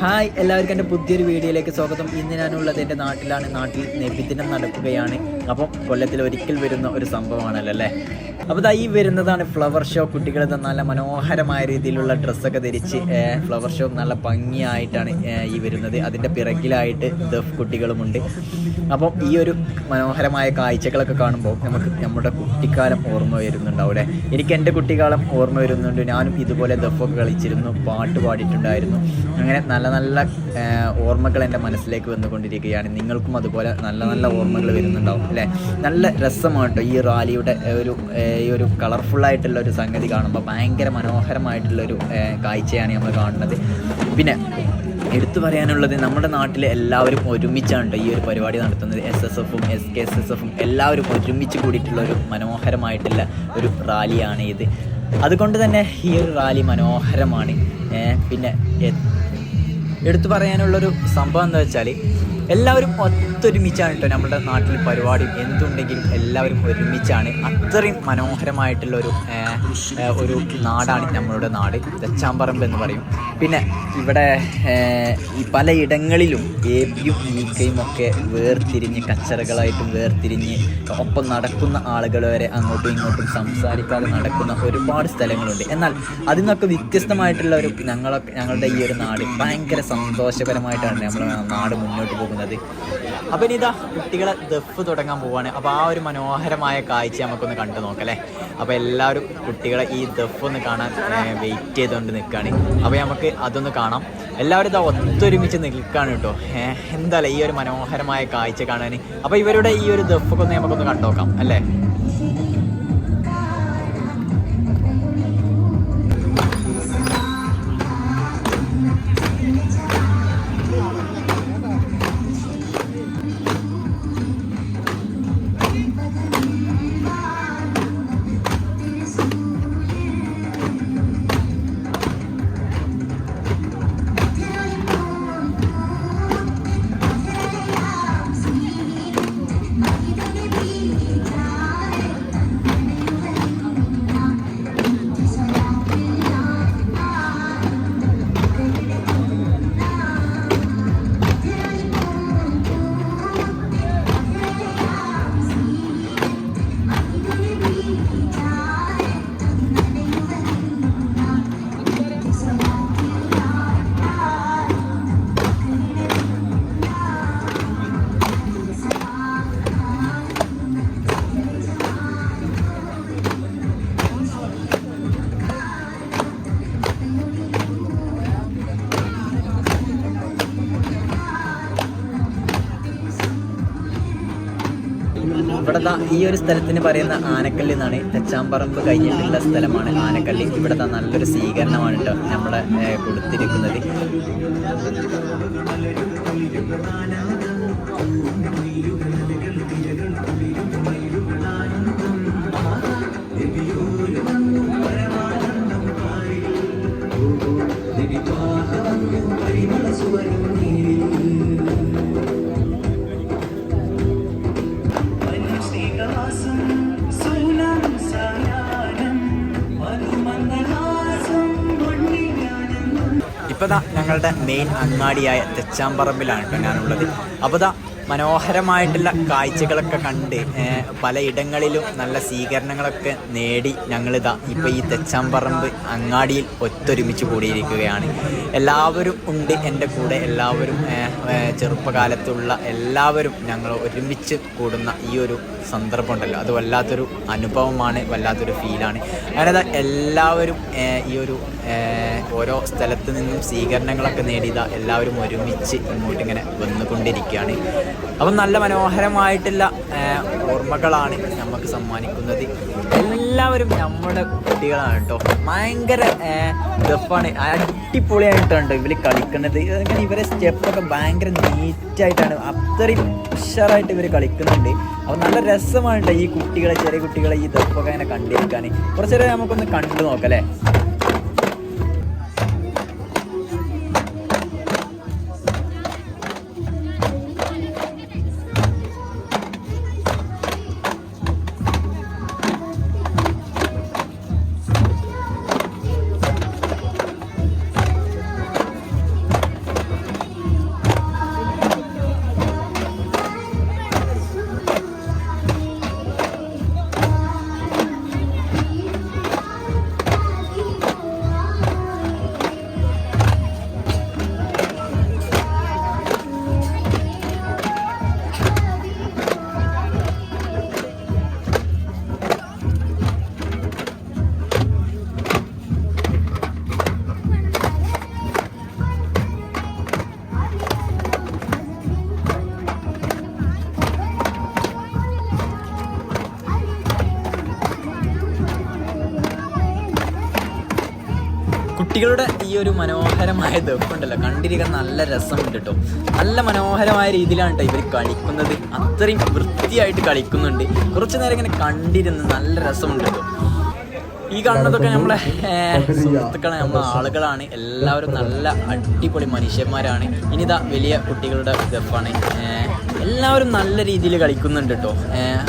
Hi, എല്ലാവർക്കും എൻ്റെ പുതിയൊരു വീഡിയോയിലേക്ക് സ്വാഗതം. ഇന്ന് ഞാനുള്ളത് എൻ്റെ നാട്ടിലാണ്. നാട്ടിൽ നബിദിനം നടക്കുകയാണ്. അപ്പം കൊല്ലത്തിൽ ഒരിക്കൽ വരുന്ന ഒരു സംഭവമാണല്ലോ അല്ലേ. അപ്പോൾ ഈ വരുന്നതാണ് ഫ്ലവർ ഷോ. കുട്ടികൾ നല്ല മനോഹരമായ രീതിയിലുള്ള ഡ്രസ്സൊക്കെ ധരിച്ച് ഫ്ലവർ ഷോ നല്ല ഭംഗിയായിട്ടാണ് ഈ വരുന്നത്. അതിൻ്റെ പിറകിലായിട്ട് ദഫ് കുട്ടികളുമുണ്ട്. അപ്പം ഈ ഒരു മനോഹരമായ കാഴ്ചകളൊക്കെ കാണുമ്പോൾ നമുക്ക് നമ്മുടെ കുട്ടിക്കാലം ഓർമ്മ വരുന്നുണ്ടാവും അല്ലേ. എനിക്ക് എൻ്റെ കുട്ടിക്കാലം ഓർമ്മ വരുന്നുണ്ട്. ഞാനും ഇതുപോലെ ദഫൊക്കെ കളിച്ചിരുന്നു, പാട്ട് പാടിയിട്ടുണ്ടായിരുന്നു. അങ്ങനെ നല്ല നല്ല ഓർമ്മകൾ എൻ്റെ മനസ്സിലേക്ക് വന്നുകൊണ്ടിരിക്കുകയാണ്. നിങ്ങൾക്കും അതുപോലെ നല്ല നല്ല ഓർമ്മകൾ വരുന്നുണ്ടാവും അല്ലേ. നല്ല രസമാണ് കേട്ടോ ഈ റാലിയുടെ ഈ ഒരു കളർഫുള്ളായിട്ടുള്ള ഒരു സംഗതി കാണുമ്പോൾ. ഭയങ്കര മനോഹരമായിട്ടുള്ളൊരു കാഴ്ചയാണ് നമ്മൾ കാണുന്നത്. പിന്നെ എടുത്തു പറയാനുള്ളത്, നമ്മുടെ നാട്ടിലെ എല്ലാവരും ഒരുമിച്ചാണ് ഈ ഒരു പരിപാടി നടത്തുന്നത്. SSFും SKSSFും എല്ലാവരും ഒരുമിച്ച് കൂടിയിട്ടുള്ള ഒരു മനോഹരമായിട്ടുള്ള ഒരു റാലിയാണ് ഇത്. അതുകൊണ്ട് തന്നെ ഈ ഒരു റാലി മനോഹരമാണ്. പിന്നെ എടുത്തു പറയാനുള്ളൊരു സംഭവം എന്താ വെച്ചാൽ, എല്ലാവരും ഒത്തൊരുമിച്ചാണ് കേട്ടോ നമ്മുടെ നാട്ടിൽ പരിപാടി എന്തുണ്ടെങ്കിലും എല്ലാവരും ഒരുമിച്ചാണ്. അത്രയും മനോഹരമായിട്ടുള്ളൊരു ഒരു നാടാണ് നമ്മളുടെ നാട്, തെച്ചാമ്പറമ്പ് എന്ന് പറയും. പിന്നെ ഇവിടെ ഈ പലയിടങ്ങളിലും എയും ഈക്കയും ഒക്കെ വേർതിരിഞ്ഞ്, കച്ചറകളായിട്ടും വേർതിരിഞ്ഞ് ഒപ്പം നടക്കുന്ന ആളുകൾ വരെ അങ്ങോട്ടും ഇങ്ങോട്ടും സംസാരിക്കാതെ നടക്കുന്ന ഒരുപാട് സ്ഥലങ്ങളുണ്ട്. എന്നാൽ അതിൽ നിന്നൊക്കെ വ്യത്യസ്തമായിട്ടുള്ള ഒരു ഞങ്ങളുടെ ഈ ഒരു നാട് ഭയങ്കര സന്തോഷകരമായിട്ടാണ് നമ്മുടെ നാട് മുന്നോട്ട് പോകുന്നത്. അപ്പം ഇനി ഇതാ കുട്ടികളെ ദഫ് തുടങ്ങാൻ പോവാണ്. അപ്പോൾ ആ ഒരു മനോഹരമായ കാഴ്ച നമുക്കൊന്ന് കണ്ടു നോക്കല്ലേ. അപ്പോൾ എല്ലാവരും കുട്ടികളെ ഈ ദഫ് ഒന്ന് കാണാൻ വെയിറ്റ് ചെയ്തുകൊണ്ട് നിൽക്കുകയാണ്. അപ്പോൾ നമുക്ക് അതൊന്ന് കാണാം. എല്ലാവരും ഇതാ ഒത്തൊരുമിച്ച് നിൽക്കുകയാണ് കേട്ടോ. എന്തായാലും ഈ ഒരു മനോഹരമായ കാഴ്ച കാണാൻ. അപ്പോൾ ഇവരുടെ ഈ ഒരു ദഫൊക്കെ ഒന്ന് നമുക്കൊന്ന് കണ്ടു നോക്കാം അല്ലേ. ഇവിടെ ഈ ഒരു സ്ഥലത്തിന് പറയുന്ന ആനക്കല്ല് എന്നാണ്. തെച്ചാമ്പറമ്പ് കഴിഞ്ഞിട്ടുള്ള സ്ഥലമാണ് ആനക്കല്ല്. ഇവിടെ നല്ലൊരു സ്വീകരണമാണ് കേട്ടോ നമ്മളെ കൊടുത്തിരിക്കുന്നത്. ഇപ്പോൾ ഞങ്ങളുടെ മെയിൻ അങ്ങാടിയായ തെച്ചാമ്പറമ്പിലാണ് കേട്ടോ ഞാനുള്ളത്. അപ്പോൾ മനോഹരമായിട്ടുള്ള കാഴ്ചകളൊക്കെ കണ്ട് പലയിടങ്ങളിലും നല്ല സ്വീകരണങ്ങളൊക്കെ നേടി ഞങ്ങളിതാ ഇപ്പോൾ ഈ തെച്ചാമ്പറമ്പ് അങ്ങാടിയിൽ ഒത്തൊരുമിച്ച് കൂടിയിരിക്കുകയാണ്. എല്ലാവരും ഉണ്ട് എൻ്റെ കൂടെ. എല്ലാവരും ചെറുപ്പകാലത്തുള്ള എല്ലാവരും ഞങ്ങൾ ഒരുമിച്ച് കൂടുന്ന ഈ ഒരു സന്ദർഭം ഉണ്ടല്ലോ, അത് വല്ലാത്തൊരു അനുഭവമാണ്, വല്ലാത്തൊരു ഫീലാണ്. അങ്ങനെ എല്ലാവരും ഈ ഒരു ഓരോ സ്ഥലത്ത് നിന്നും സ്വീകരണങ്ങളൊക്കെ നേടിയതാ എല്ലാവരും ഒരുമിച്ച് ഇങ്ങോട്ടിങ്ങനെ വന്നുകൊണ്ടിരിക്കുകയാണ്. അപ്പം നല്ല മനോഹരമായിട്ടുള്ള ഓർമ്മകളാണ് നമുക്ക് സമ്മാനിക്കുന്നത്. എല്ലാവരും നമ്മുടെ കുട്ടികളാണ് കേട്ടോ. ഭയങ്കര ദഫാണ്, അടിപൊളിയായിട്ടാണ് ഇവർ കളിക്കുന്നത്. അങ്ങനെ ഇവരെ സ്റ്റെപ്പൊക്കെ ഭയങ്കര നീറ്റായിട്ടാണ്, അത്രയും ഉഷാറായിട്ട് ഇവർ കളിക്കുന്നുണ്ട്. അപ്പോൾ നല്ല രസമാണ് കേട്ടോ ഈ കുട്ടികളെ, ചെറിയ കുട്ടികളെ ഈ ദഫൊക്കെ അങ്ങനെ കണ്ടിരിക്കാൻ. കുറച്ചേരം നമുക്കൊന്ന് കണ്ടു നോക്കാം അല്ലേ. കുട്ടികളുടെ ഈ ഒരു മനോഹരമായ ദഫുണ്ടല്ലോ കണ്ടിരിക്കാൻ നല്ല രസമുണ്ട് കേട്ടോ. നല്ല മനോഹരമായ രീതിയിലാണ് കേട്ടോ ഇവർ കളിക്കുന്നത്. അത്രയും വൃത്തിയായിട്ട് കളിക്കുന്നുണ്ട്. കുറച്ച് നേരം ഇങ്ങനെ കണ്ടിരുന്ന് നല്ല രസമുണ്ട് കേട്ടോ. ഈ കാണുന്നതൊക്കെ നമ്മളെ സുഹൃത്തുക്കളെ, നമ്മളെ ആളുകളാണ്. എല്ലാവരും നല്ല അടിപൊളി മനുഷ്യന്മാരാണ്. ഇനിതാ വലിയ കുട്ടികളുടെ ദഫാണ്. എല്ലാവരും നല്ല രീതിയിൽ കളിക്കുന്നുണ്ട് കേട്ടോ.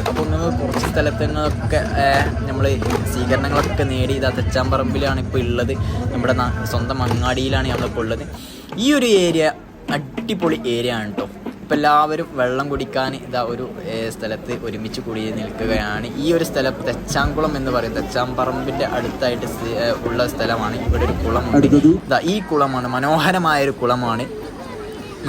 അപ്പോൾ നമ്മൾ കുറച്ച് സ്ഥലത്തൊക്കെ നമ്മൾ സ്വീകരണങ്ങളൊക്കെ നേടി. ഇതാ തെച്ചാമ്പറമ്പിലാണ് ഇപ്പോൾ ഉള്ളത്. നമ്മുടെ സ്വന്തം അങ്ങാടിയിലാണ് നമ്മളിപ്പോൾ ഉള്ളത്. ഈ ഒരു ഏരിയ അടിപൊളി ഏരിയ ആണ് കേട്ടോ. ഇപ്പം എല്ലാവരും വെള്ളം കുടിക്കാൻ ഇതാ ഒരു സ്ഥലത്ത് ഒരുമിച്ച് കൂടി നിൽക്കുകയാണ്. ഈ ഒരു സ്ഥലം തെച്ചാംകുളം എന്ന് പറയും. തെച്ചാമ്പറമ്പിൻ്റെ അടുത്തായിട്ട് ഉള്ള സ്ഥലമാണ്. ഇവിടെ ഒരു കുളമുണ്ട്. ഇതാ ഈ കുളമാണ്, മനോഹരമായൊരു കുളമാണ്.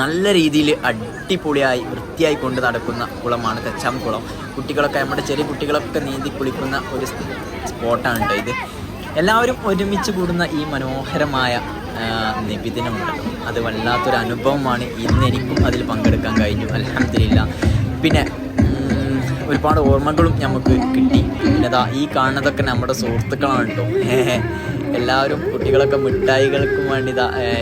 നല്ല രീതിയിൽ അടിപൊളിയായി വൃത്തിയായി കൊണ്ട് നടക്കുന്ന കുളമാണ് തെച്ചാംകുളം. കുട്ടികളൊക്കെ, നമ്മുടെ ചെറിയ കുട്ടികളൊക്കെ നീന്തി കുളിക്കുന്ന ഒരു സ്പോട്ടാണ് കേട്ടോ ഇത്. എല്ലാവരും ഒരുമിച്ച് കൂടുന്ന ഈ മനോഹരമായ നബിദിനമുണ്ടല്ലോ, അത് വല്ലാത്തൊരു അനുഭവമാണ്. ഇന്നെനിക്കും അതിൽ പങ്കെടുക്കാൻ കഴിഞ്ഞു, അൽഹംദുലില്ലാ. പിന്നെ ഒരുപാട് ഓർമ്മകളും നമുക്ക് കിട്ടി. പിന്നെ ഈ കാണുന്നതൊക്കെ നമ്മുടെ സുഹൃത്തുക്കളാണ് കേട്ടോ. എല്ലാവരും കുട്ടികളൊക്കെ മിഠായികൾക്കും വേണ്ടി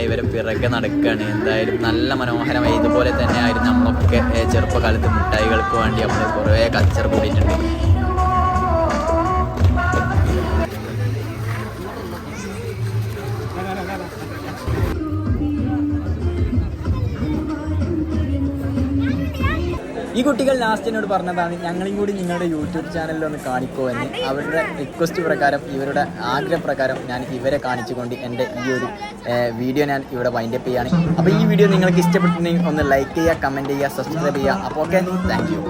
ഇവരെ പിറകെ നടക്കുകയാണ്. എന്തായാലും നല്ല മനോഹരമായി. ഇതുപോലെ തന്നെ ആയിരുന്നു നമ്മളൊക്കെ ചെറുപ്പകാലത്ത് മിഠായികൾക്ക് വേണ്ടി നമ്മൾ കുറേ കച്ചറ കൂടിയിട്ടുണ്ട്. ഈ കുട്ടികൾ ലാസ്റ്റ് എന്നോട് പറഞ്ഞതാണ് ഞങ്ങളും കൂടി നിങ്ങളുടെ യൂട്യൂബ് ചാനലിൽ ഒന്ന് കാണിക്കോ എന്ന്. അവരുടെ റിക്വസ്റ്റ് പ്രകാരം, ഇവരുടെ ആഗ്രഹപ്രകാരം ഞാൻ ഇവരെ കാണിച്ചുകൊണ്ട് എൻ്റെ ഈ ഒരു വീഡിയോ ഞാൻ ഇവിടെ വൈൻഡപ്പ് ചെയ്യുകയാണ്. അപ്പോൾ ഈ വീഡിയോ നിങ്ങൾക്ക് ഇഷ്ടപ്പെട്ടിട്ടുണ്ടെങ്കിൽ ഒന്ന് ലൈക്ക് ചെയ്യുക, കമൻറ്റ് ചെയ്യുക, സബ്സ്ക്രൈബ് ചെയ്യുക. അപ്പോൾ ഓക്കെ, താങ്ക് യു.